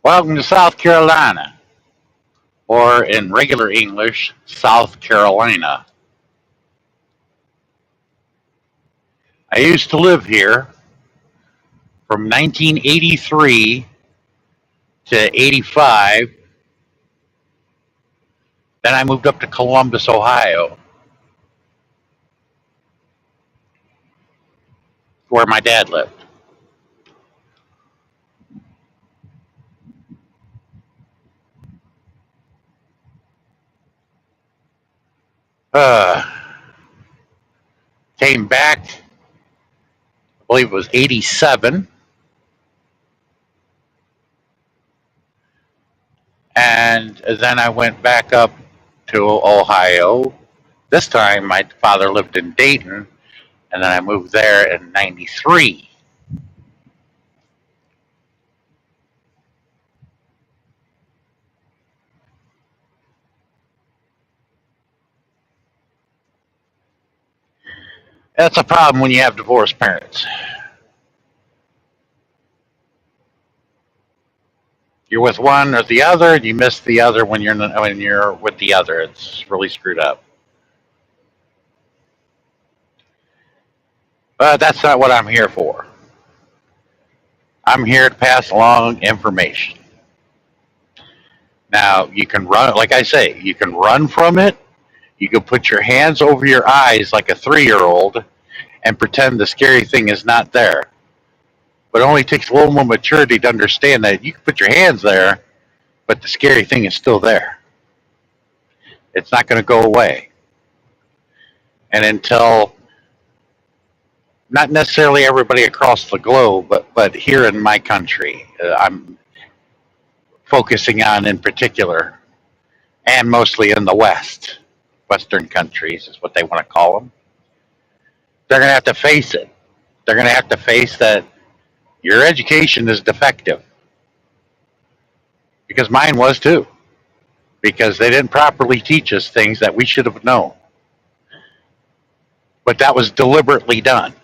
Welcome to South Carolina, or in regular English, South Carolina. I used to live here from 1983 to 85. Then I moved up to Columbus, Ohio, where my dad lived. Uh, Came back, I believe it was 87, and then I went back up to Ohio. This time my father lived in Dayton, and then I moved there in 93. That's a problem when you have divorced parents. You're with one or the other, and you miss the other when you're with the other. It's really screwed up. But that's not what I'm here for. I'm here to pass along information. Now you can run, like I say, you can run from it. You can put your hands over your eyes like a 3-year-old and pretend the scary thing is not there. But it only takes a little more maturity to understand that you can put your hands there, but the scary thing is still there. It's not going to go away. And until not necessarily everybody across the globe, but here in my country, I'm focusing on in particular, and mostly in the West, Western countries is what they want to call them. They're going to have to face it. They're going to have to face that your education is defective, because mine was too, because they didn't properly teach us things that we should have known. But that was deliberately done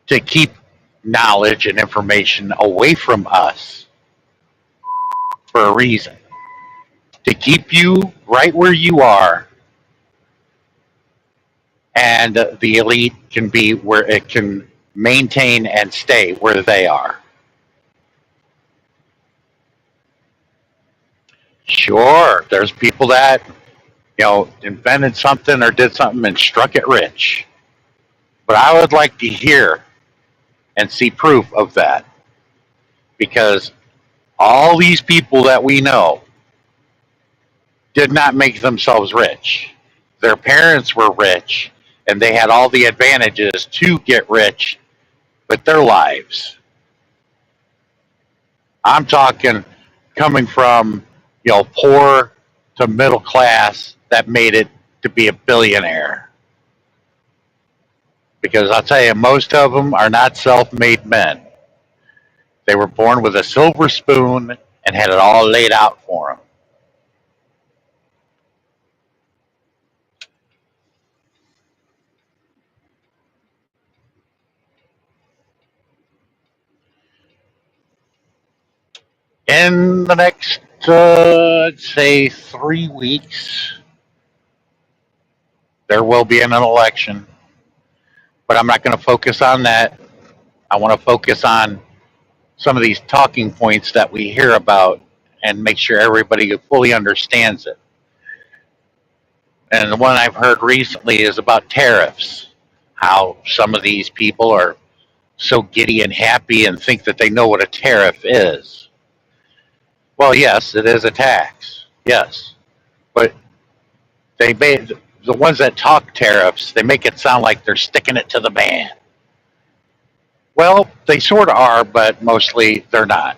to keep knowledge and information away from us for a reason. To keep you right where you are, and the elite can be where it can maintain and stay where they are. Sure, there's people that invented something or did something and struck it rich, but I would like to hear and see proof of that, because all these people that we know did not make themselves rich. Their parents were rich and they had all the advantages to get rich with their lives. I'm talking coming from, poor to middle class that made it to be a billionaire. Because I'll tell you, most of them are not self made men. They were born with a silver spoon and had it all laid out for them. In the next, I'd say, 3 weeks, there will be an election, but I'm not going to focus on that. I want to focus on some of these talking points that we hear about and make sure everybody fully understands it. And the one I've heard recently is about tariffs. How some of these people are so giddy and happy and think that they know what a tariff is. Well, yes, it is a tax. Yes. But the ones that talk tariffs, they make it sound like they're sticking it to the man. Well, they sort of are, but mostly they're not.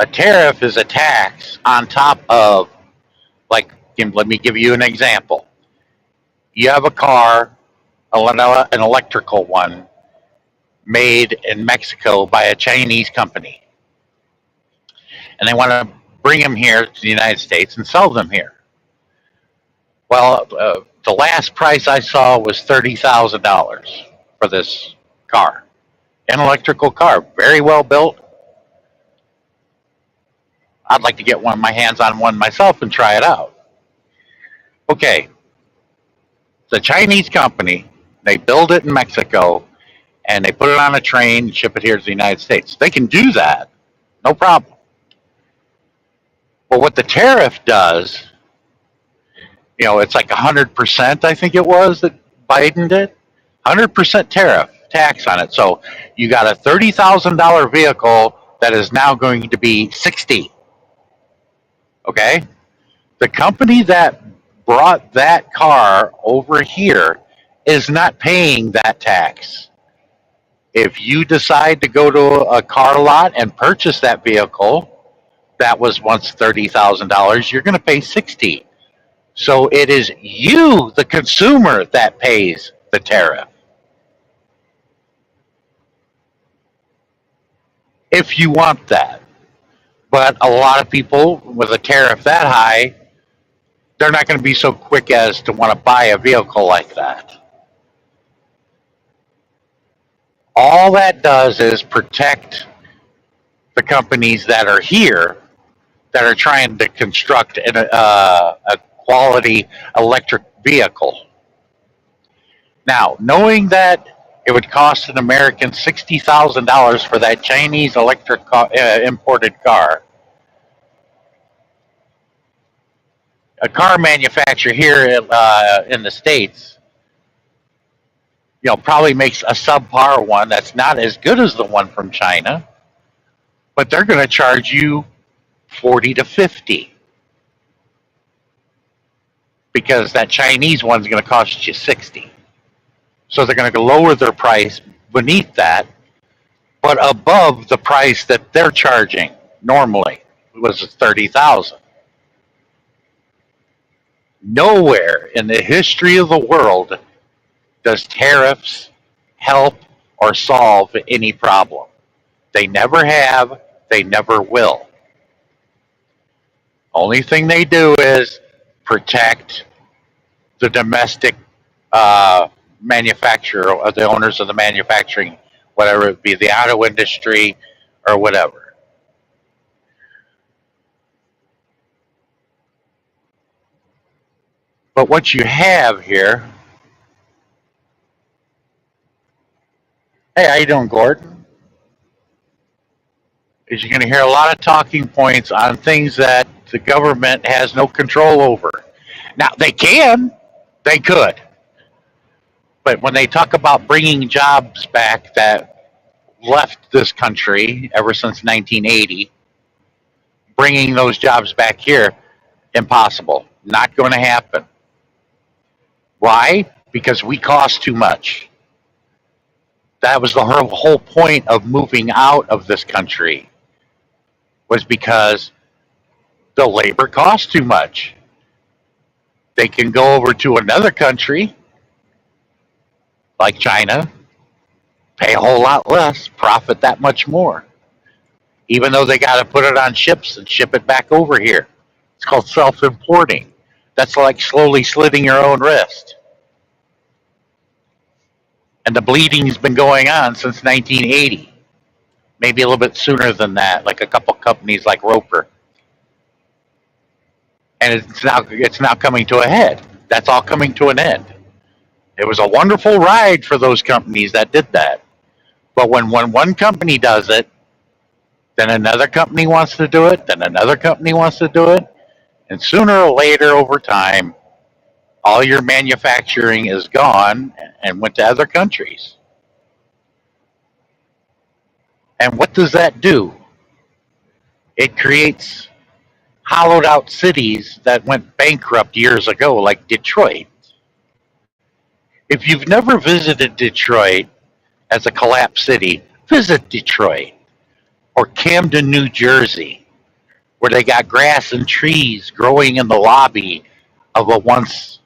A tariff is a tax on top of, like, let me give you an example. You have a car, an electrical one, made in Mexico by a Chinese company, and they want to bring them here to the United States and sell them here. Well, the last price I saw was $30,000 for this car, An electrical car, very well built. I'd like to get one my hands on one myself and try it out. Okay, the Chinese company, they build it in Mexico and they put it on a train and ship it here to the United States. They can do that, no problem. But what the tariff does, it's like 100%, I think it was that Biden did. 100% tariff tax on it. So you got a $30,000 vehicle that is now going to be 60. Okay? The company that brought that car over here is not paying that tax. If you decide to go to a car lot and purchase that vehicle that was once $30,000, you're going to pay 60. So it is you, the consumer, that pays the tariff. If you want that. But a lot of people with a tariff that high, they're not going to be so quick as to want to buy a vehicle like that. All that does is protect the companies that are here that are trying to construct a quality electric vehicle. Now, knowing that it would cost an American $60,000 for that Chinese imported car, a car manufacturer here in the States, probably makes a subpar one that's not as good as the one from China, but they're going to charge you 40 to 50 because that Chinese one's going to cost you 60. So they're going to lower their price beneath that, but above the price that they're charging normally. It was 30,000. Nowhere in the history of the world does tariffs help or solve any problem. They never have, they never will. Only thing they do is protect the domestic manufacturer or the owners of the manufacturing, whatever it be, the auto industry or whatever. But what you have here, hey, how you doing, Gordon? Is you're going to hear a lot of talking points on things that the government has no control over. Now they could, but when they talk about bringing jobs back that left this country ever since 1980, bringing those jobs back here, impossible, not going to happen. Why? Because we cost too much. That was the whole point of moving out of this country, was because the labor costs too much. They can go over to another country like China, pay a whole lot less, profit that much more, even though they got to put it on ships and ship it back over here. It's called self-importing. That's like slowly slitting your own wrist. And the bleeding's been going on since 1980, maybe a little bit sooner than that, like a couple companies like Roper. And it's now coming to a head. That's all coming to an end. It was a wonderful ride for those companies that did that. But when one company does it, then another company wants to do it, then another company wants to do it, and sooner or later over time, all your manufacturing is gone and went to other countries. And what does that do? It creates hollowed out cities that went bankrupt years ago, like Detroit. If you've never visited Detroit as a collapsed city, visit Detroit or Camden, New Jersey, where they got grass and trees growing in the lobby of a once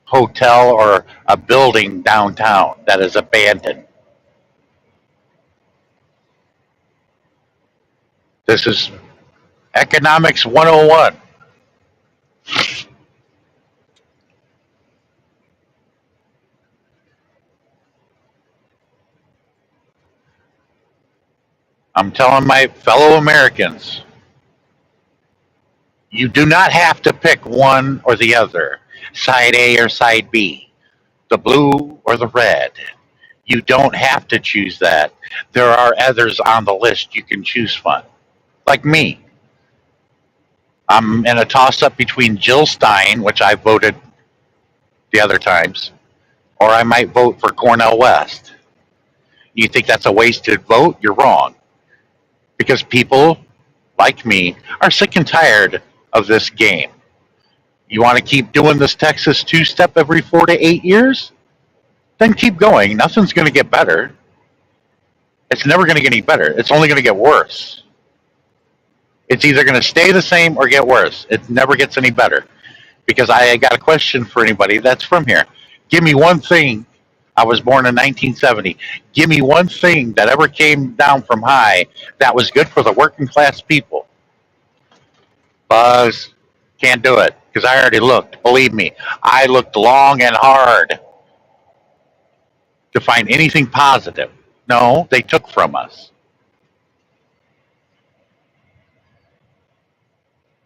hotel or a building downtown that is abandoned. This is Economics 101. I'm telling my fellow Americans, you do not have to pick one or the other, side A or side B, the blue or the red. You don't have to choose that. There are others on the list you can choose from. Like me, I'm in a toss up between Jill Stein, which I voted the other times, or I might vote for Cornel West. You think that's a wasted vote? You're wrong. Because people like me are sick and tired of this game. You want to keep doing this Texas two step every 4 to 8 years? Then keep going. Nothing's going to get better. It's never going to get any better. It's only going to get worse. It's either going to stay the same or get worse. It never gets any better. Because I got a question for anybody that's from here. Give me one thing. I was born in 1970. Give me one thing that ever came down from high that was good for the working class people. Buzz, can't do it because I already looked. Believe me, I looked long and hard to find anything positive. No, they took from us.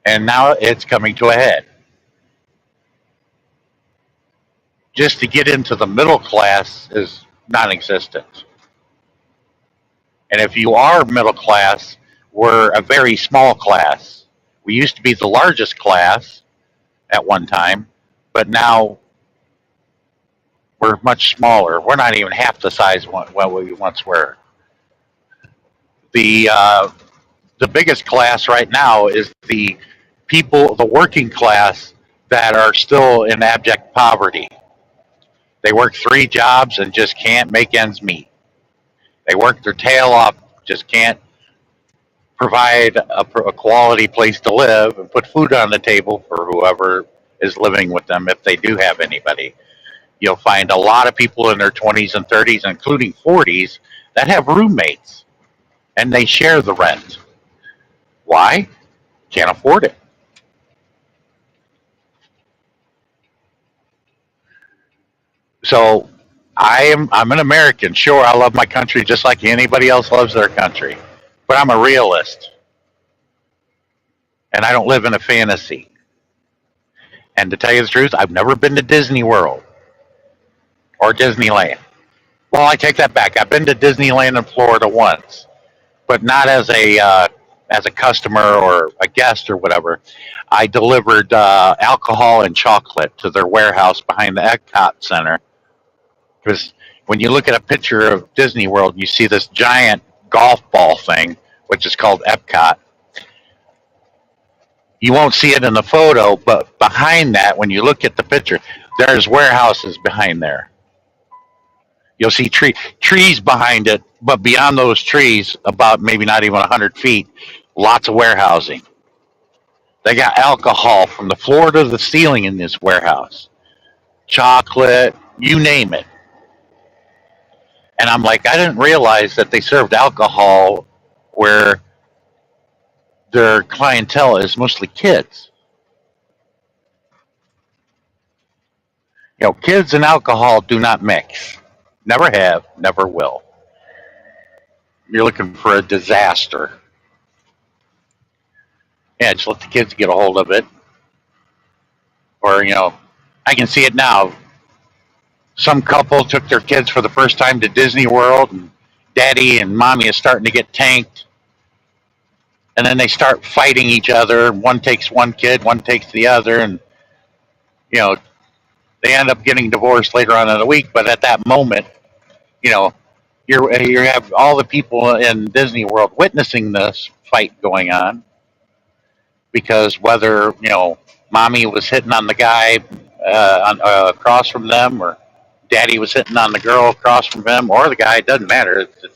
And now it's coming to a head. Just to get into the middle class is non existent. And if you are middle class, we're a very small class. We used to be the largest class at one time, but now we're much smaller. We're not even half the size what we once were. The biggest class right now is the people, the working class that are still in abject poverty. They work 3 jobs and just can't make ends meet. They work their tail off, just can't provide a quality place to live and put food on the table for whoever is living with them if they do have anybody. You'll find a lot of people in their 20s and 30s, including 40s, that have roommates and they share the rent. Why? Can't afford it. So I'm an American. Sure, I love my country just like anybody else loves their country, but I'm a realist and I don't live in a fantasy. And to tell you the truth, I've never been to Disney World or Disneyland. Well, I take that back. I've been to Disneyland in Florida once, but not as a customer or a guest or whatever. I delivered alcohol and chocolate to their warehouse behind the Epcot Center. Because when you look at a picture of Disney World, you see this giant golf ball thing, which is called Epcot. You won't see it in the photo, but behind that, when you look at the picture, there's warehouses behind there. You'll see trees behind it, but beyond those trees, about maybe not even 100 feet, lots of warehousing. They got alcohol from the floor to the ceiling in this warehouse, chocolate, you name it. And I'm like, I didn't realize that they served alcohol where their clientele is mostly kids. You know, kids and alcohol do not mix. Never have, never will. You're looking for a disaster. Yeah, just let the kids get a hold of it. Or, I can see it now. Some couple took their kids for the first time to Disney World, and daddy and mommy is starting to get tanked. And then they start fighting each other. One takes one kid, one takes the other, and, you know, they end up getting divorced later on in the week. But at that moment, you know, you have all the people in Disney World witnessing this fight going on because whether mommy was hitting on the guy across from them, or daddy was hitting on the girl across from him, or the guy, it doesn't matter. It's the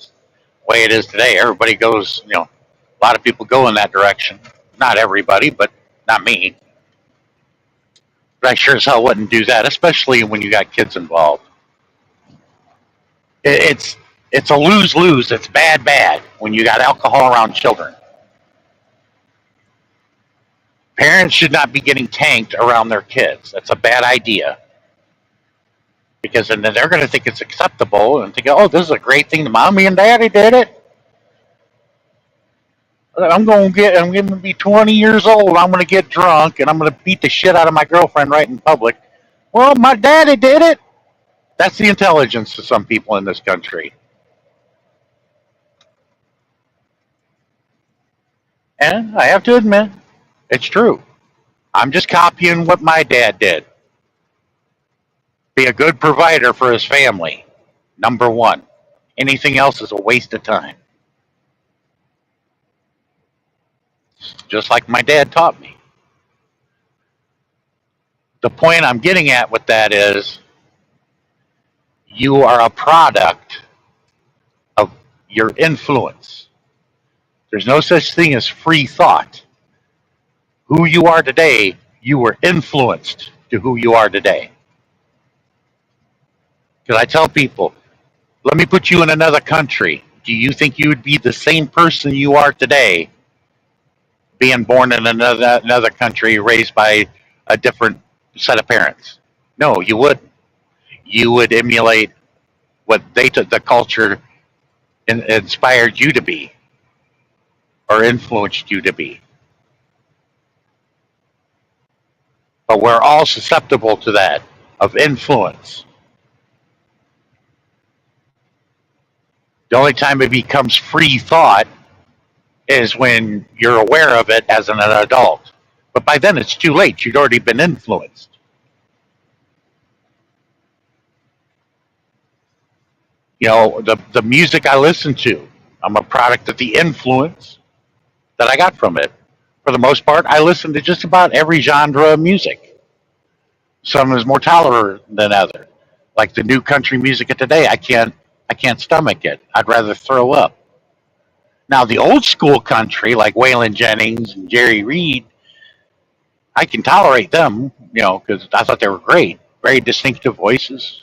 way it is today. Everybody goes, a lot of people go in that direction. Not everybody, but not me. But I sure as hell wouldn't do that, especially when you got kids involved. It's a lose lose. It's bad when you got alcohol around children. Parents should not be getting tanked around their kids. That's a bad idea. Because then they're going to think it's acceptable and think, oh, this is a great thing. The mommy and daddy did it. I'm going to be 20 years old. I'm going to get drunk and I'm going to beat the shit out of my girlfriend right in public. Well, my daddy did it. That's the intelligence to some people in this country. And I have to admit, it's true. I'm just copying what my dad did. Be a good provider for his family. Number one. Anything else is a waste of time. Just like my dad taught me. The point I'm getting at with that is you are a product of your influence. There's no such thing as free thought. Who you are today, you were influenced to who you are today. Because I tell people, let me put you in another country. Do you think you would be the same person you are today, being born in another country, raised by a different set of parents? No, you wouldn't. You would emulate what they took the culture inspired you to be or influenced you to be. But we're all susceptible to that, of influence. The only time it becomes free thought is when you're aware of it as an adult. But by then it's too late. You'd already been influenced. The music I listen to, I'm a product of the influence that I got from it. For the most part, I listen to just about every genre of music. Some is more tolerant than other. Like the new country music of today, I can't stomach it. I'd rather throw up. Now the old school country, like Waylon Jennings and Jerry Reed, I can tolerate them, because I thought they were great, very distinctive voices.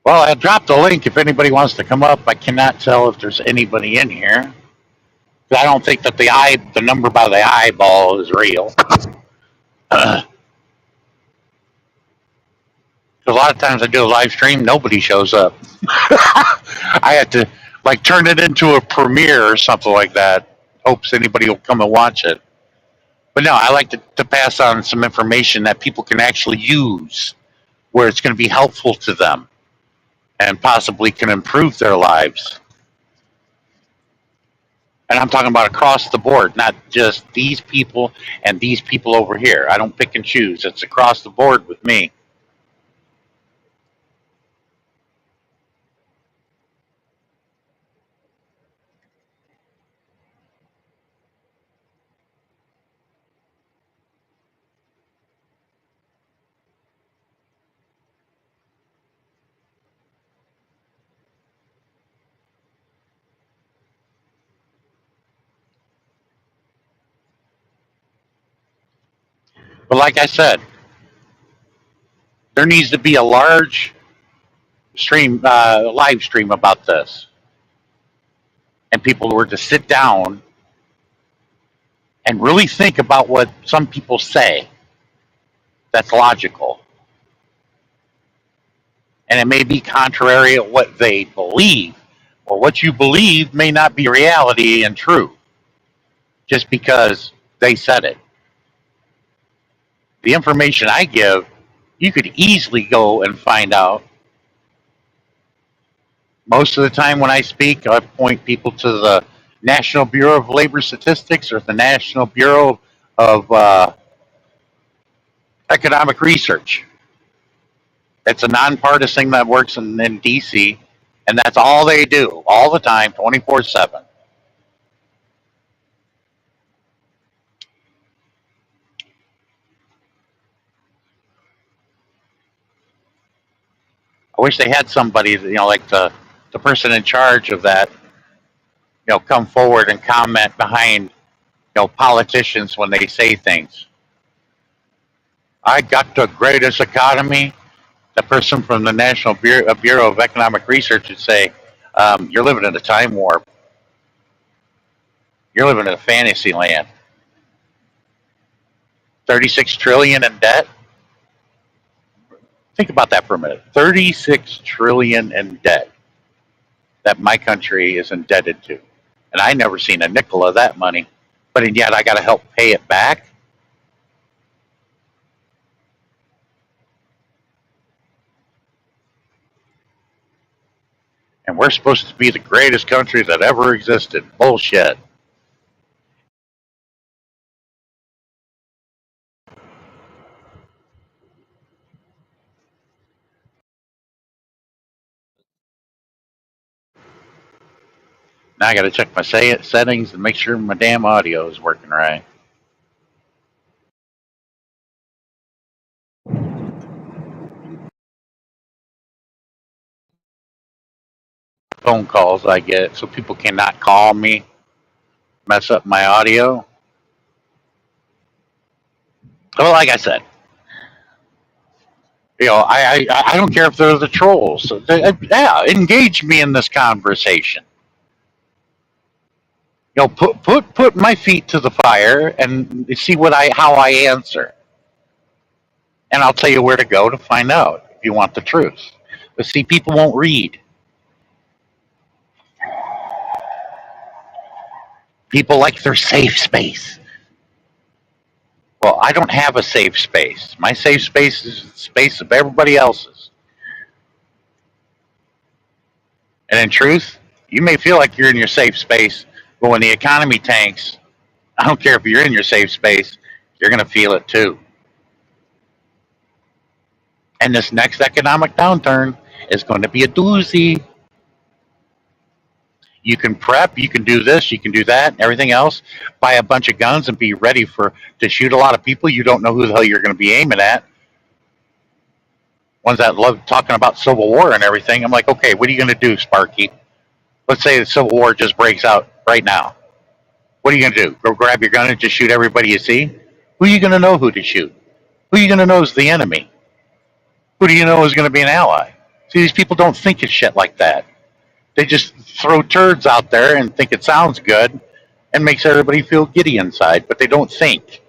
Well, I dropped the link if anybody wants to come up. I cannot tell if there's anybody in here. I don't think that the number by the eyeball is real. Because a lot of times I do a live stream, nobody shows up. I had to turn it into a premiere or something like that. Hopes anybody will come and watch it. But no, I like to pass on some information that people can actually use, where it's going to be helpful to them and possibly can improve their lives. And I'm talking about across the board, not just these people and these people over here. I don't pick and choose. It's across the board with me. But like I said, there needs to be a large live stream about this. And people were to sit down and really think about what some people say that's logical. And it may be contrary to what they believe, or what you believe may not be reality and true just because they said it. The information I give, you could easily go and find out. Most of the time when I speak, I point people to the National Bureau of Labor Statistics or the National Bureau of Economic Research. It's a nonpartisan that works in D.C., and that's all they do, all the time, 24/7. I wish they had somebody, like the person in charge of that, come forward and comment behind, politicians when they say things. I got the greatest economy. The person from the National Bureau of Economic Research would say, "You're living in a time warp. You're living in a fantasy land. 36 trillion in debt. Think about that for a minute. 36 trillion in debt that my country is indebted to. And I never seen a nickel of that money. But yet I got to help pay it back. And we're supposed to be the greatest country that ever existed. Bullshit. Now I got to check my settings and make sure my damn audio is working right. Phone calls I get, so people cannot call me, mess up my audio. Well, like I said, I don't care if they're the trolls. Yeah, engage me in this conversation. Put my feet to the fire and see how I answer, and I'll tell you where to go to find out if you want the truth. But see, people won't read. People like their safe space. Well, I don't have a safe space. My safe space is the space of everybody else's. And in truth, you may feel like you're in your safe space, but when the economy tanks, I don't care if you're in your safe space, you're going to feel it too. And this next economic downturn is going to be a doozy. You can prep, you can do this, you can do that, and everything else. Buy a bunch of guns and be ready to shoot a lot of people. You don't know who the hell you're going to be aiming at. Ones that love talking about Civil War and everything. I'm like, okay, what are you going to do, Sparky? Let's say the Civil War just breaks out right now. What are you going to do? Go grab your gun and just shoot everybody you see? Who are you going to know who to shoot? Who are you going to know is the enemy? Who do you know is going to be an ally? See, these people don't think of shit like that. They just throw turds out there and think it sounds good and makes everybody feel giddy inside, but they don't think.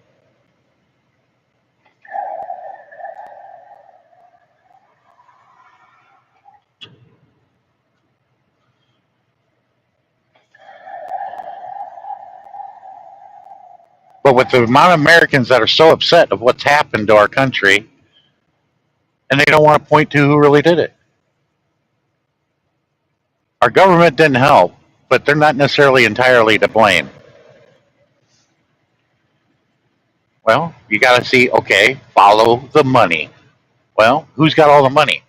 But with the amount of Americans that are so upset of what's happened to our country, and they don't want to point to who really did it. Our government didn't help, but they're not necessarily entirely to blame. Well, you got to see, okay, follow the money. Well, who's got all the money?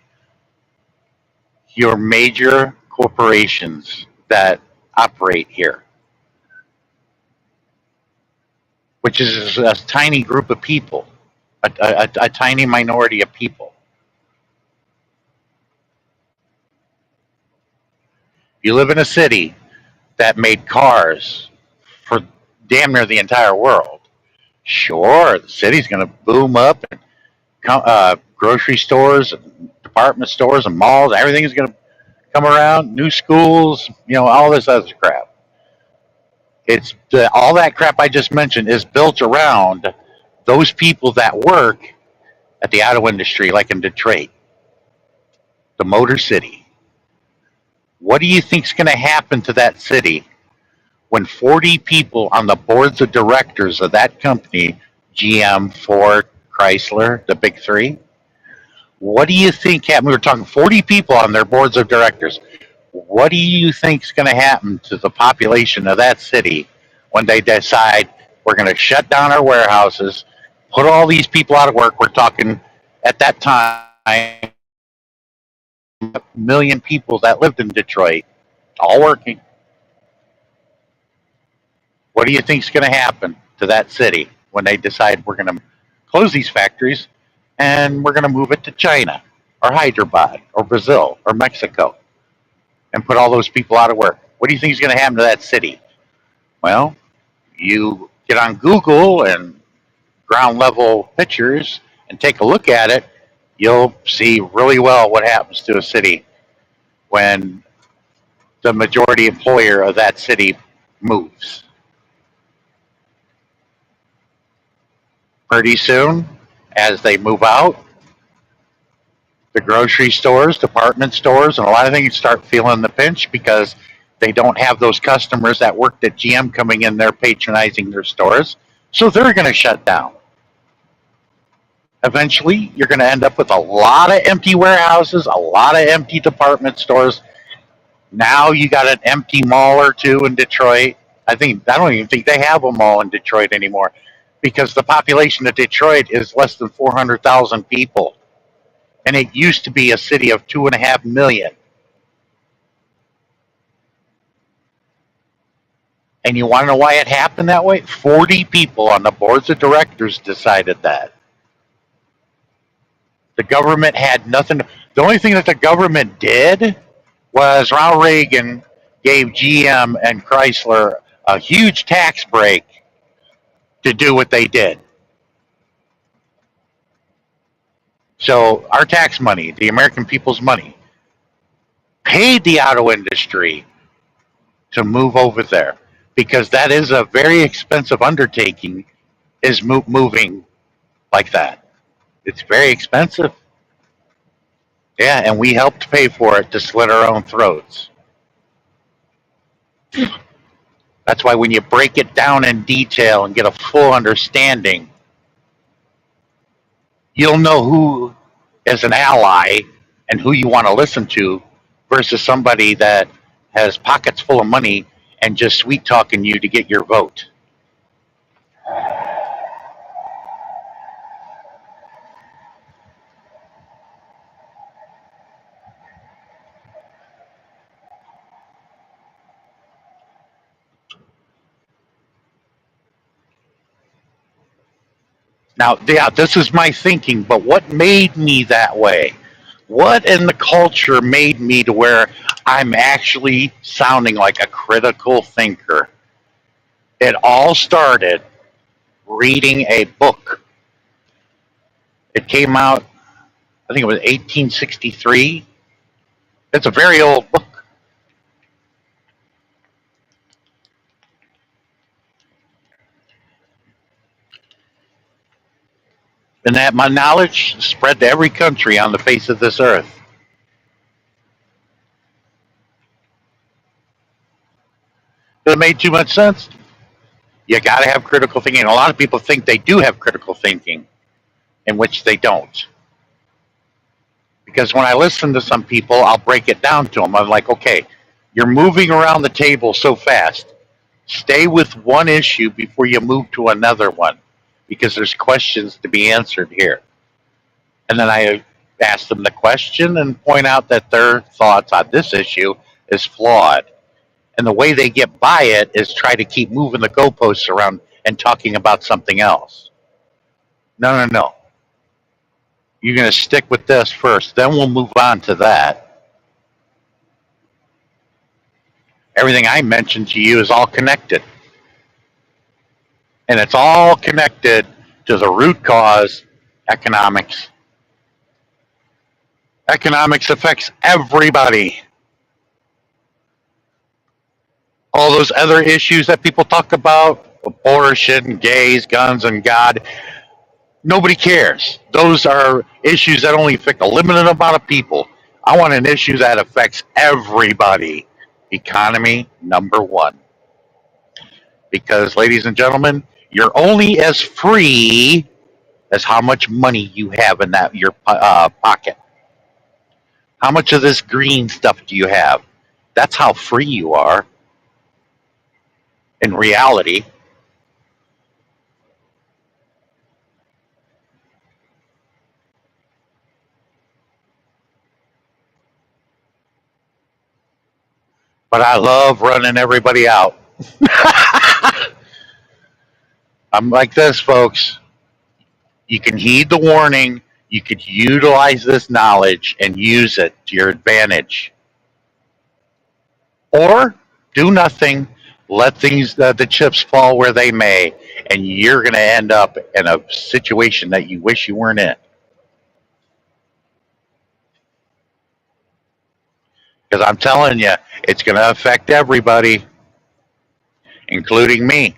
Your major corporations that operate here, which is a tiny group of people, a tiny minority of people. You live in a city that made cars for damn near the entire world. Sure, the city's going to boom up, and grocery stores, and department stores, and malls. Everything's going to come around. New schools, all this other crap. All that crap I just mentioned is built around those people that work at the auto industry, like in Detroit, the Motor City. What do you think's going to happen to that city when 40 people on the boards of directors of that company, GM, Ford, Chrysler, the big three, what do you think happened? We were talking 40 people on their boards of directors. What do you think is going to happen to the population of that city when they decide we're going to shut down our warehouses, put all these people out of work? We're talking at that time, a million people that lived in Detroit, all working. What do you think is going to happen to that city when they decide we're going to close these factories and we're going to move it to China or Hyderabad or Brazil or Mexico and put all those people out of work? What do you think is going to happen to that city? Well, you get on Google and ground level pictures and take a look at it, you'll see really well what happens to a city when the majority employer of that city moves. Pretty soon, as they move out, the grocery stores, department stores, and a lot of things start feeling the pinch because they don't have those customers that worked at GM coming in there patronizing their stores. So they're going to shut down. Eventually, you're going to end up with a lot of empty warehouses, a lot of empty department stores. Now you got an empty mall or two in Detroit. I don't even think they have a mall in Detroit anymore because the population of Detroit is less than 400,000 people, and it used to be a city of 2.5 million. And you want to know why it happened that way? 40 people on the boards of directors decided that. The government had nothing. The only thing that the government did was Ronald Reagan gave GM and Chrysler a huge tax break to do what they did. So our tax money, the American people's money, paid the auto industry to move over there because that is a very expensive undertaking. Is moving like that? It's very expensive. Yeah, and we helped pay for it to slit our own throats. That's why when you break it down in detail and get a full understanding, you'll know who is an ally and who you want to listen to versus somebody that has pockets full of money and just sweet talking you to get your vote. Now, yeah, this is my thinking, but what made me that way? What in the culture made me to where I'm actually sounding like a critical thinker? It all started reading a book. It came out, I think it was 1863. It's a very old book. And that my knowledge spread to every country on the face of this earth. It made too much sense. You got to have critical thinking. A lot of people think they do have critical thinking, in which they don't. Because when I listen to some people, I'll break it down to them. I'm like, okay, you're moving around the table so fast. Stay with one issue before you move to another one, because there's questions to be answered here. And then I ask them the question and point out that their thoughts on this issue is flawed. And the way they get by it is try to keep moving the goalposts around and talking about something else. No, no, no. You're going to stick with this first, then we'll move on to that. Everything I mentioned to you is all connected. And it's all connected to the root cause, economics. Economics affects everybody. All those other issues that people talk about, abortion, gays, guns, and God, nobody cares. Those are issues that only affect a limited amount of people. I want an issue that affects everybody. Economy, number one. Because, ladies and gentlemen, you're only as free as how much money you have in that your pocket. How much of this green stuff do you have? That's how free you are in reality. But I love running everybody out. I'm like this, folks. You can heed the warning. You could utilize this knowledge and use it to your advantage. Or do nothing, let the chips fall where they may, and you're going to end up in a situation that you wish you weren't in. Because I'm telling you, it's going to affect everybody, including me.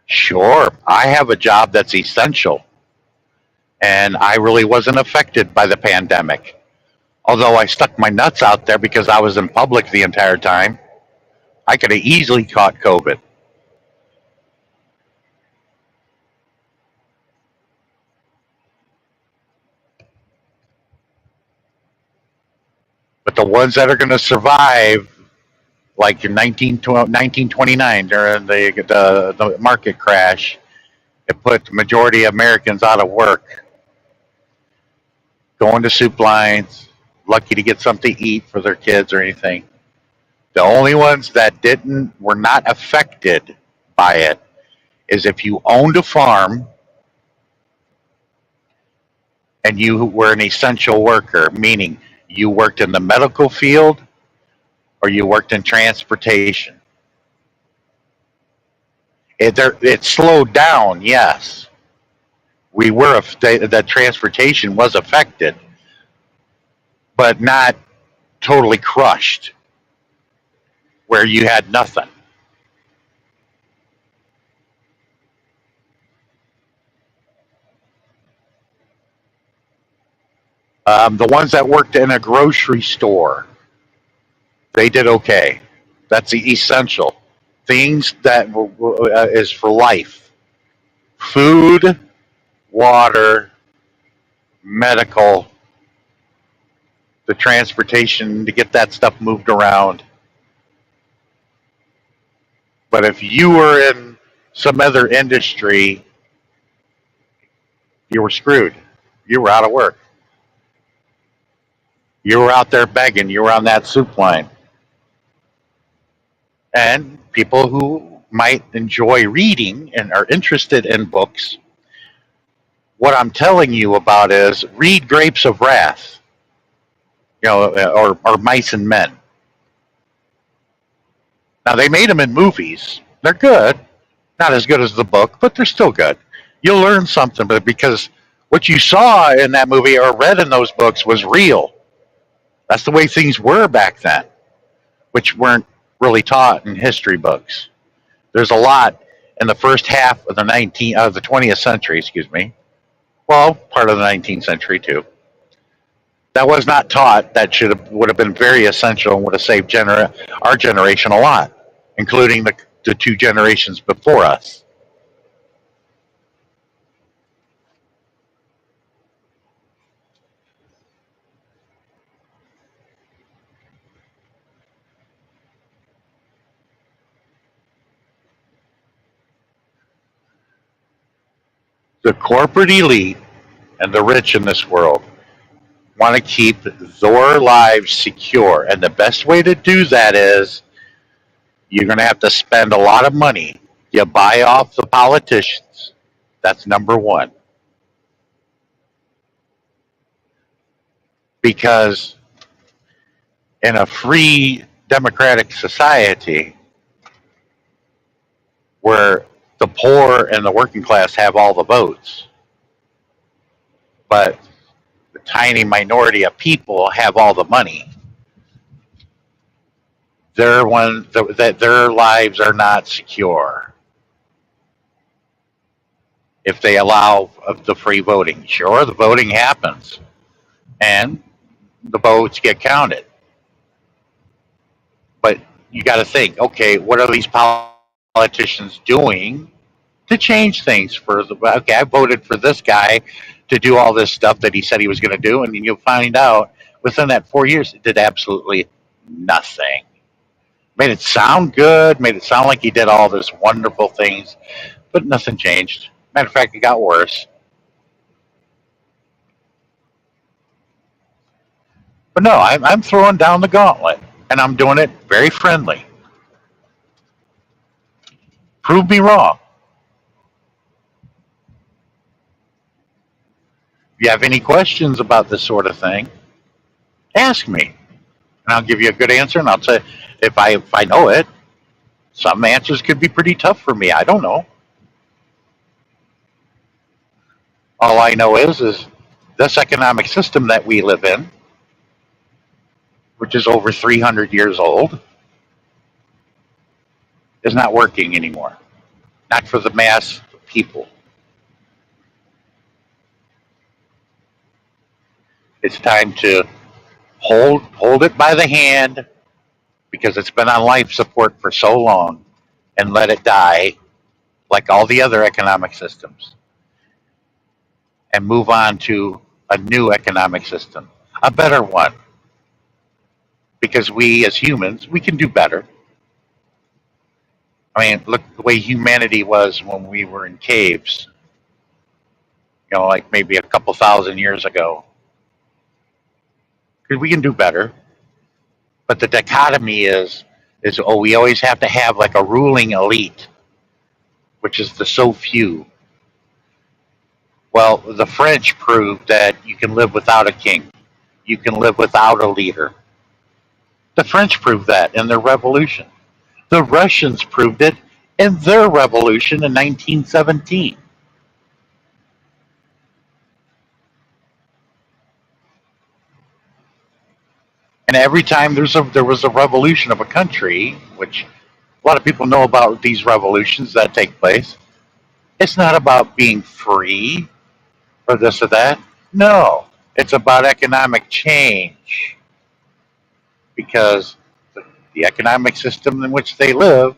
Sure, I have a job that's essential, and I really wasn't affected by the pandemic. Although I stuck my nuts out there because I was in public the entire time, I could have easily caught COVID. But the ones that are going to survive, like in 1929 during the market crash, it put the majority of Americans out of work, going to soup lines, lucky to get something to eat for their kids or anything. The only ones that didn't were not affected by it is if you owned a farm and you were an essential worker, meaning you worked in the medical field or you worked in transportation. It slowed down, yes. The transportation was affected, but not totally crushed where you had nothing. The ones that worked in a grocery store, they did okay. That's the essential things that is for life: food, water, medical, the transportation to get that stuff moved around. But if you were in some other industry, you were screwed. You were out of work. You were out there begging. You were on that soup line. And people who might enjoy reading and are interested in books, what I'm telling you about is read Grapes of Wrath, or Mice and Men. Now they made them in movies. They're good, not as good as the book, but they're still good. You'll learn something, but because what you saw in that movie or read in those books was real. That's the way things were back then, which weren't really taught in history books. There's a lot in the first half of the 20th century, excuse me. Well, part of the 19th century too. That was not taught. That would have been very essential and would have saved our generation a lot, including the two generations before us. The corporate elite and the rich in this world want to keep their lives secure, and the best way to do that is you're going to have to spend a lot of money. You buy off the politicians. That's number one. Because in a free democratic society where the poor and the working class have all the votes, but the tiny minority of people have all the money, their lives are not secure if they allow the free voting. Sure, the voting happens and the votes get counted. But you got to think, okay, what are these politicians doing to change things for the? Okay, I voted for this guy to do all this stuff that he said he was going to do, and you'll find out within that 4 years it did absolutely nothing. Made it sound good, made it sound like he did all this wonderful things, but nothing changed. Matter of fact, it got worse. But no, I'm throwing down the gauntlet, and I'm doing it very friendly. Prove me wrong. If you have any questions about this sort of thing, ask me, and I'll give you a good answer. And I'll tell you if I know it. Some answers could be pretty tough for me. I don't know. All I know is this economic system that we live in, which is over 300 years old, is not working anymore. not for the mass people. It's time to hold it by the hand because it's been on life support for so long and let it die like all the other economic systems and move on to a new economic system, a better one, because we as humans, we can do better. I mean, look the way humanity was when we were in caves, like maybe a couple thousand years ago. Because we can do better. But the dichotomy is we always have to have like a ruling elite, which is the so few. Well, the French proved that you can live without a king. You can live without a leader. The French proved that in their revolution. The Russians proved it in their revolution in 1917. And every time there was a revolution of a country, which a lot of people know about these revolutions that take place, it's not about being free or this or that. No, it's about economic change because the economic system in which they live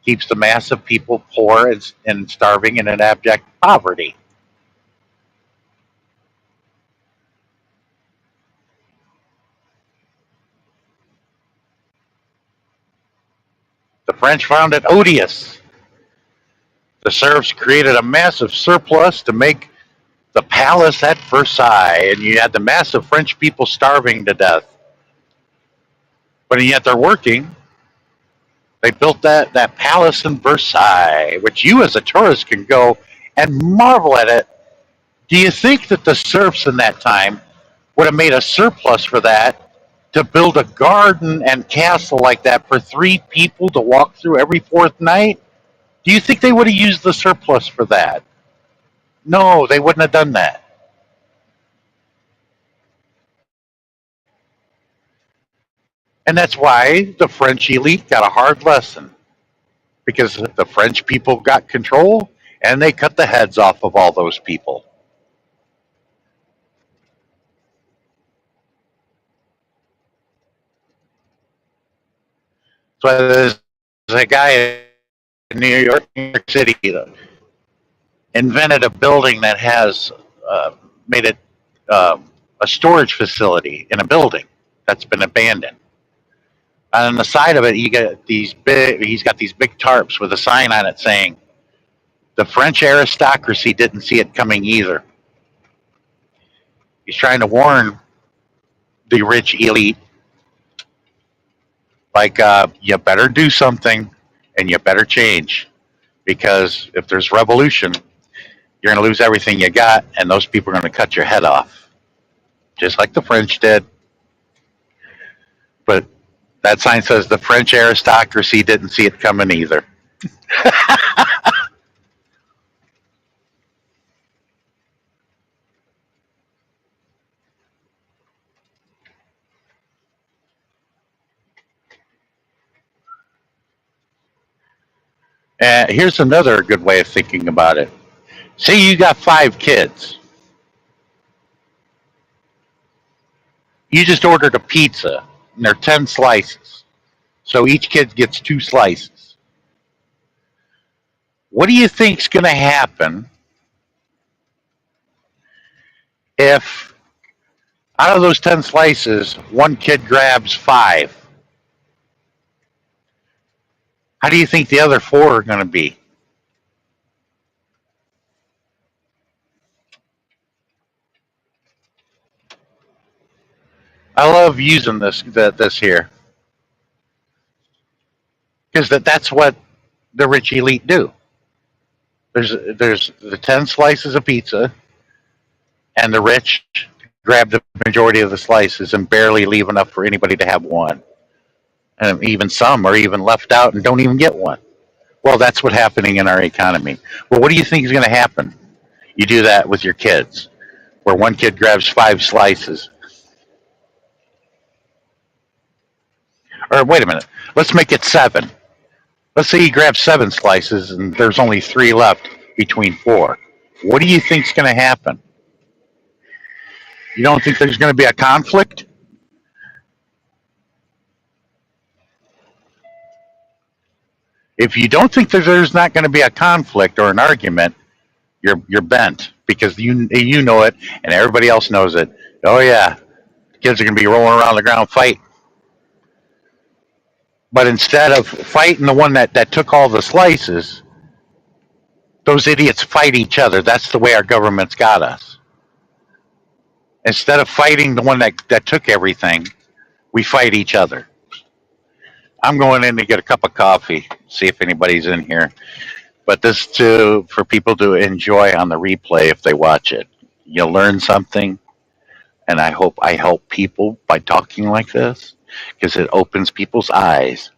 keeps the mass of people poor and starving and in abject poverty. The French found it odious. The serfs created a massive surplus to make the palace at Versailles, and you had the massive French people starving to death. But yet they're working. They built that palace in Versailles, which you as a tourist can go and marvel at it. Do you think that the serfs in that time would have made a surplus for that to build a garden and castle like that for three people to walk through every fourth night? Do you think they would have used the surplus for that? No, they wouldn't have done that. And that's why the French elite got a hard lesson because the French people got control and they cut the heads off of all those people. So there's a guy in New York City that invented a building that has made it uh, a storage facility in a building that's been abandoned. And on the side of it, he's got these big tarps with a sign on it saying, "The French aristocracy didn't see it coming either." He's trying to warn the rich elite, like, you better do something and you better change because if there's revolution, you're going to lose everything you got, and those people are going to cut your head off, just like the French did. But that sign says the French aristocracy didn't see it coming either. Here's another good way of thinking about it. Say you got 5 kids. You just ordered a pizza, and they're 10 slices. So each kid gets 2 slices. What do you think's going to happen if out of those 10 slices, one kid grabs 5? How do you think the other 4 are going to be? I love using this here because that's what the rich elite do. There's the 10 slices of pizza, and the rich grab the majority of the slices and barely leave enough for anybody to have one. And even some are even left out and don't even get one. Well, that's what's happening in our economy. Well, what do you think is going to happen? You do that with your kids, where one kid grabs 5 slices. Or wait a minute, let's make it 7. Let's say you grab 7 slices and there's only 3 left between 4. What do you think's going to happen? You don't think there's going to be a conflict? If you don't think that there's not going to be a conflict or an argument, you're bent because you know it and everybody else knows it. Oh yeah, kids are going to be rolling around the ground fighting. But instead of fighting the one that took all the slices, those idiots fight each other. That's the way our government's got us. Instead of fighting the one that took everything, we fight each other. I'm going in to get a cup of coffee, see if anybody's in here. But this too for people to enjoy on the replay if they watch it. You learn something, and I hope I help people by talking like this because it opens people's eyes.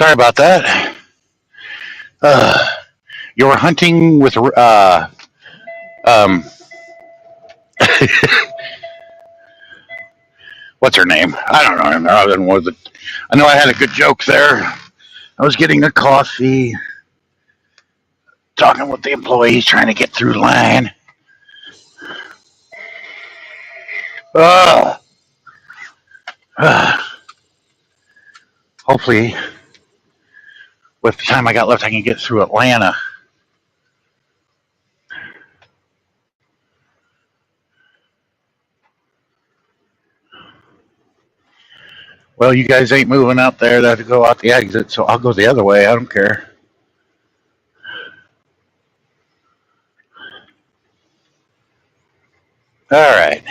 Sorry about that. Uh, you were hunting with um, what's her name? I don't know. I know I had a good joke there. I was getting a coffee, talking with the employees, trying to get through the line. Uh, uh, hopefully, with the time I got left, I can get through Atlanta. Well, you guys ain't moving out there. They have to go out the exit, so I'll go the other way. I don't care. All right.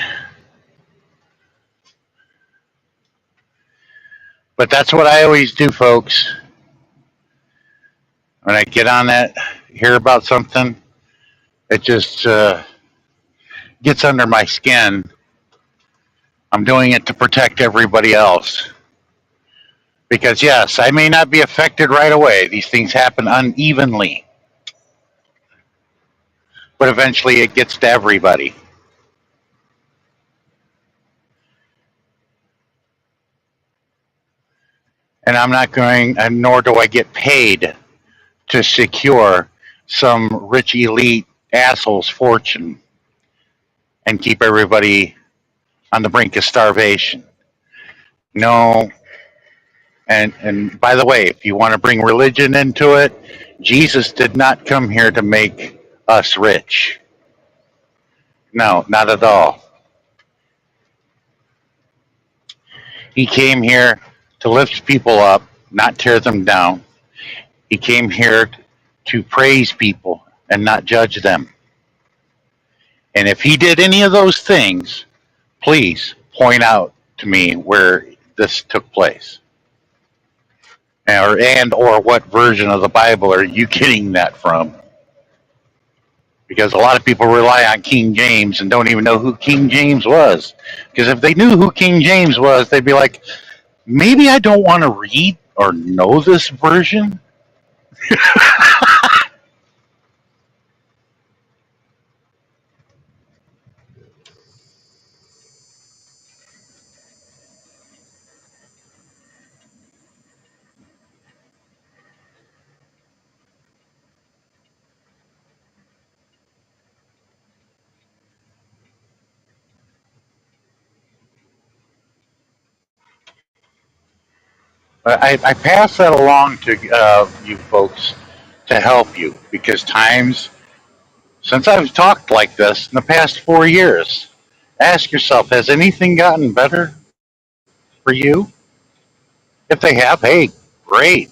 But that's what I always do, folks. When I get on that, hear about something, it just gets under my skin. I'm doing it to protect everybody else. Because, yes, I may not be affected right away. These things happen unevenly. But eventually it gets to everybody. And I'm not going, and nor do I get paid to secure some rich elite asshole's fortune and keep everybody on the brink of starvation. No. And by the way, if you want to bring religion into it, Jesus did not come here to make us rich. No, not at all. He came here to lift people up, not tear them down. He came here to praise people and not judge them. And if he did any of those things, please point out to me where this took place. Or what version of the Bible are you getting that from? Because a lot of people rely on King James and don't even know who King James was. Because if they knew who King James was, they'd be like, maybe I don't want to read or know this version. I pass that along to you folks to help you because times since I've talked like this in the past 4 years, ask yourself, has anything gotten better for you? If they have, hey, great.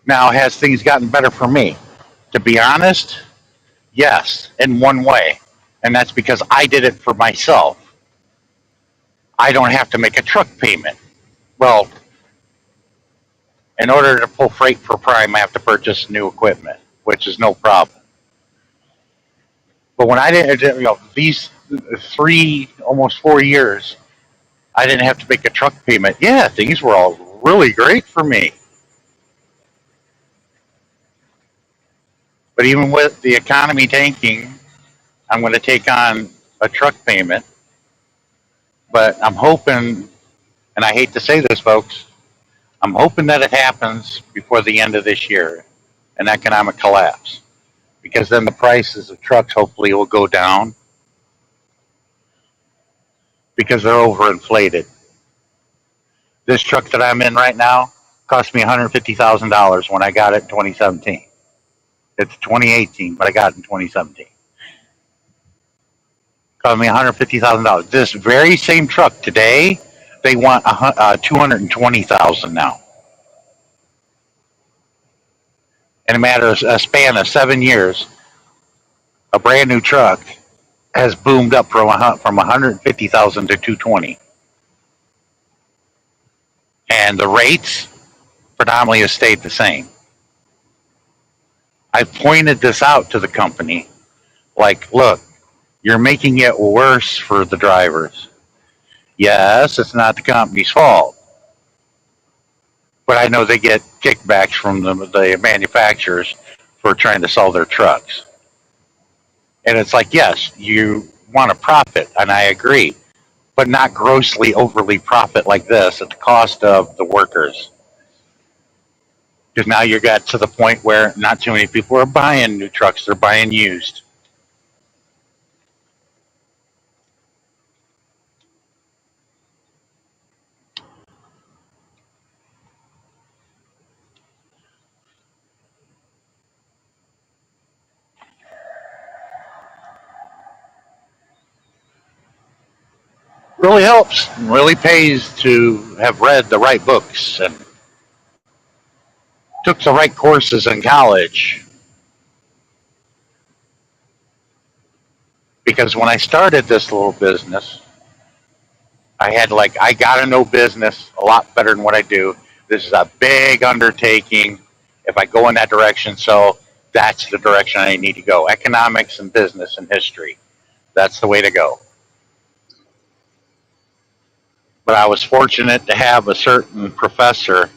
Now, has things gotten better for me? To be honest, yes, in one way. And that's because I did it for myself. I don't have to make a truck payment. Well, in order to pull freight for Prime, I have to purchase new equipment, which is no problem. But when I didn't, these almost 4 years, I didn't have to make a truck payment. Yeah, things were all really great for me. But even with the economy tanking, I'm going to take on a truck payment. But I'm hoping, and I hate to say this, folks, I'm hoping that it happens before the end of this year, an economic collapse. Because then the prices of trucks hopefully will go down because they're overinflated. This truck that I'm in right now cost me $150,000 when I got it in 2017. It's 2018, but I got it in 2017. Cost me $150,000. This very same truck today, they want 220,000 now. In a matter of a span of 7 years, a brand new truck has boomed up from 150,000 to 220, and the rates predominantly have stayed the same. I pointed this out to the company, like, look, you're making it worse for the drivers. Yes, it's not the company's fault, but I know they get kickbacks from the manufacturers for trying to sell their trucks. And it's like, yes, you want to profit, and I agree, but not grossly overly profit like this at the cost of the workers. Because now you got to the point where not too many people are buying new trucks; they're buying used. Really helps, really pays to have read the right books and took the right courses in college. Because when I started this little business, I had like, I got to know business a lot better than what I do. This is a big undertaking if I go in that direction. So that's the direction I need to go: economics and business and history. That's the way to go. But I was fortunate to have a certain professor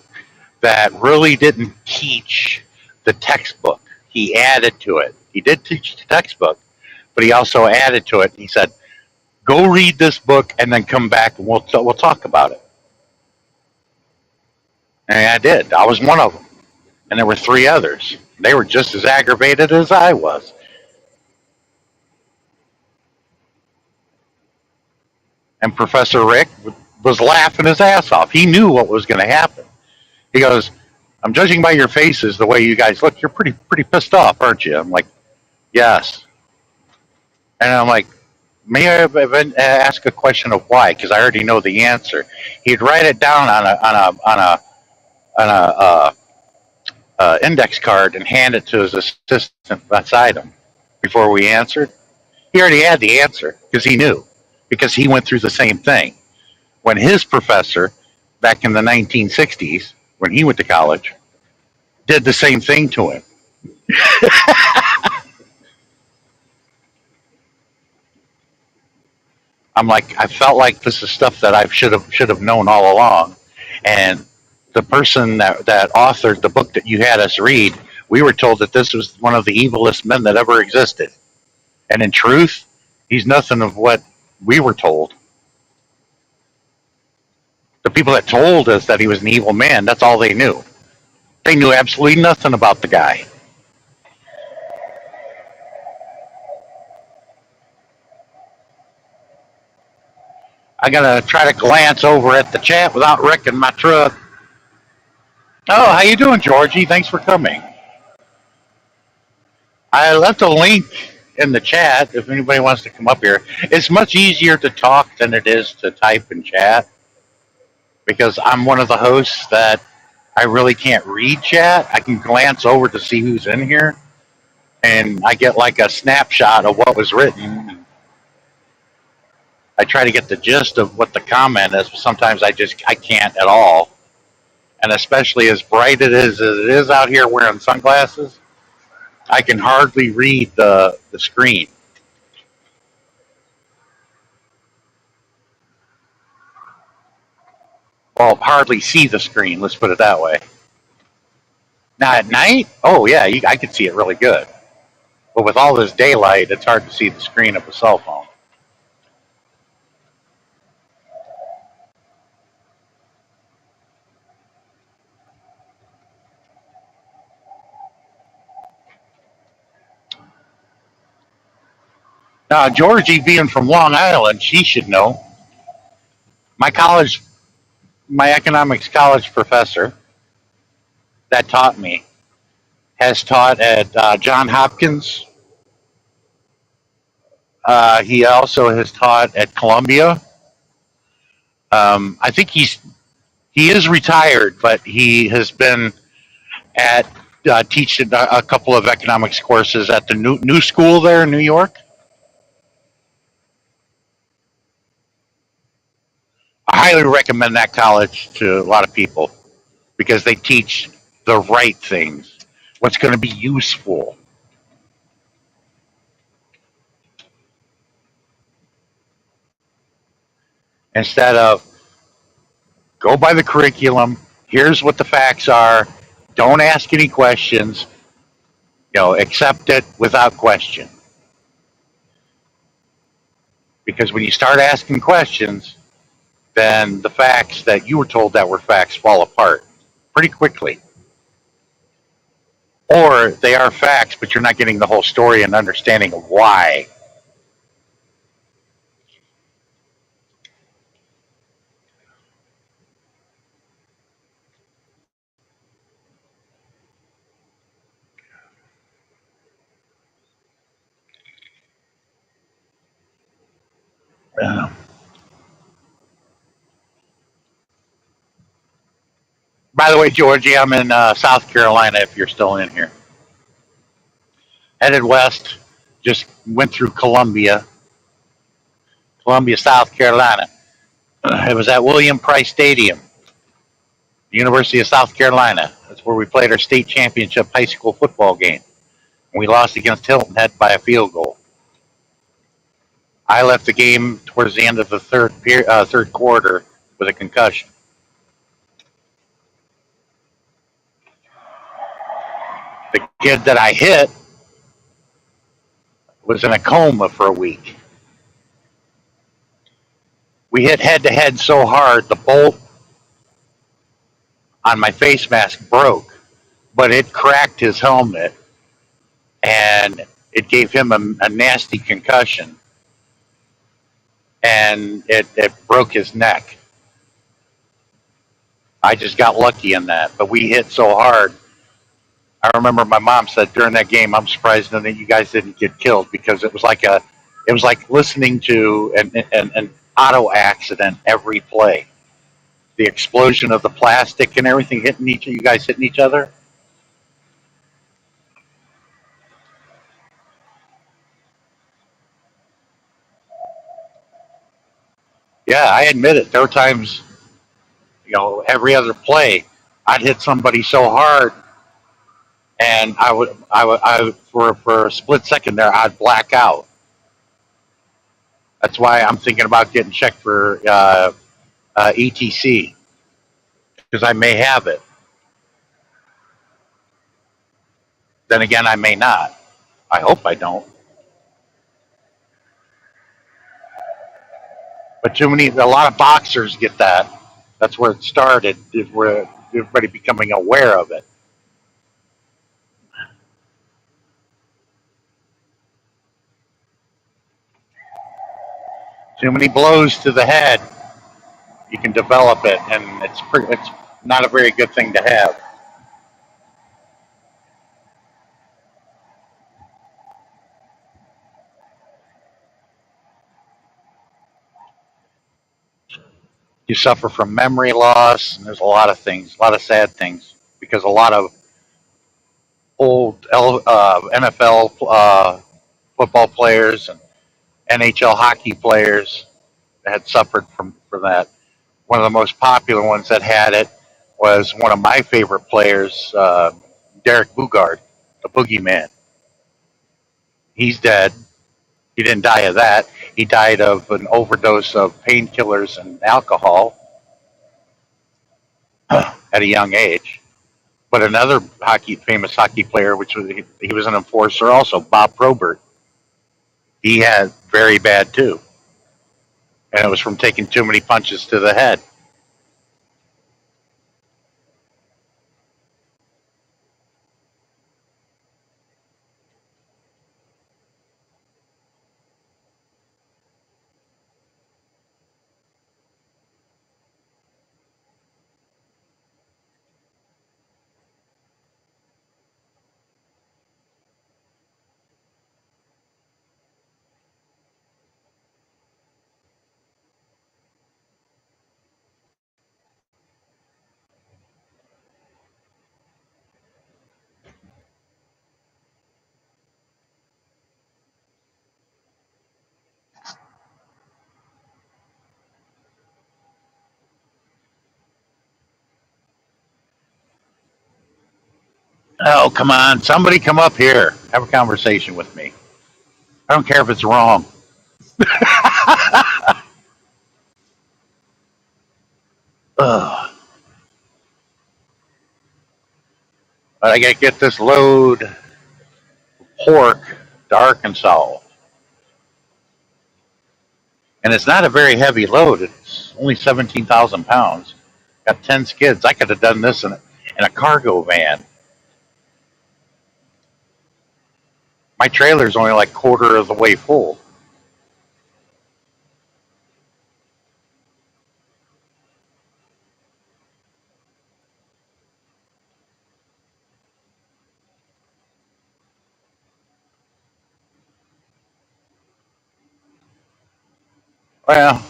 that really didn't teach the textbook. He added to it. He did teach the textbook, but he also added to it. He said, "Go read this book and then come back and we'll talk about it." And I did. I was one of them, and there were three others. They were just as aggravated as I was. And Professor Rick was laughing his ass off. He knew what was going to happen. He goes, "I'm judging by your faces the way you guys look. You're pretty pissed off, aren't you?" I'm like, "Yes." And I'm like, "May I ask a question of why? Because I already know the answer." He'd write it down on a index card and hand it to his assistant beside him before we answered. He already had the answer because he knew, because he went through the same thing. When his professor, back in the 1960s, when he went to college, did the same thing to him. I'm like, I felt like this is stuff that I should have known all along. And the person that authored the book that you had us read, we were told that this was one of the evilest men that ever existed. And in truth, he's nothing of what we were told. The people that told us that he was an evil man, that's all they knew. They knew absolutely nothing about the guy. I gotta try to glance over at the chat without wrecking my truck. Oh, how you doing, Georgie? Thanks for coming. I left a link in the chat if anybody wants to come up here. It's much easier to talk than it is to type and chat because I'm one of the hosts that I really can't read chat. I can glance over to see who's in here, and I get like a snapshot of what was written. I try to get the gist of what the comment is, but sometimes I can't at all. And especially as bright as it is out here wearing sunglasses, I can hardly read the screen. Well, hardly see the screen. Let's put it that way. Now at night, oh yeah, I can see it really good. But with all this daylight, it's hard to see the screen of a cell phone. Now Georgie, being from Long Island, she should know. My college, my economics college professor that taught me has taught at John Hopkins. He also has taught at Columbia. I think he is retired, but he has been at teaching a couple of economics courses at the new school there in New York. I highly recommend that college to a lot of people because they teach the right things, what's going to be useful. instead of go by the curriculum. Here's what the facts are. Don't ask any questions. Accept it without question. Because when you start asking questions, then the facts that you were told that were facts fall apart pretty quickly. Or they are facts, but you're not getting the whole story and understanding of why. Uh, by the way, Georgie, I'm in South Carolina if you're still in here. Headed west, just went through Columbia, South Carolina. It was at William Price Stadium, University of South Carolina. That's where we played our state championship high school football game. We lost against Hilton Head by a field goal. I left the game towards the end of the third quarter with a concussion. The kid that I hit was in a coma for a week. We hit head to head so hard, the bolt on my face mask broke, but it cracked his helmet and it gave him a nasty concussion and it broke his neck. I just got lucky in that, but we hit so hard. I remember my mom said during that game, "I'm surprised that you guys didn't get killed because it was like listening to an auto accident every play. The explosion of the plastic and everything hitting you guys hitting each other." Yeah, I admit it. There were times, every other play, I'd hit somebody so hard, and for a split second there, I'd black out. That's why I'm thinking about getting checked for ETC because I may have it. Then again, I may not. I hope I don't. But a lot of boxers get that. That's where it started. Is where everybody becoming aware of it. Too many blows to the head, you can develop it, and it's not a very good thing to have. You suffer from memory loss, and there's a lot of things, a lot of sad things, because a lot of old NFL football players and NHL hockey players had suffered from that. One of the most popular ones that had it was one of my favorite players, Derek Bugard, the boogeyman. He's dead. He didn't die of that. He died of an overdose of painkillers and alcohol at a young age. But another famous hockey player, which was he was an enforcer also, Bob Probert. He had very bad too, and it was from taking too many punches to the head. Oh, come on. Somebody come up here. Have a conversation with me. I don't care if it's wrong. Ugh. I gotta get this load of pork to Arkansas. And it's not a very heavy load. It's only 17,000 pounds. Got 10 skids. I could have done this in a cargo van. My trailer's only like quarter of the way full. Well,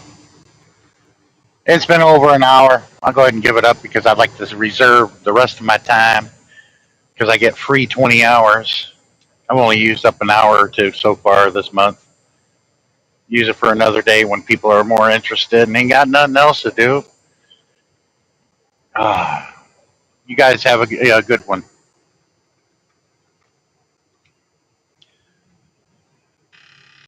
it's been over an hour. I'll go ahead and give it up because I'd like to reserve the rest of my time because I get free 20 hours. I've only used up an hour or two so far this month. Use it for another day when people are more interested and ain't got nothing else to do. You guys have a good one.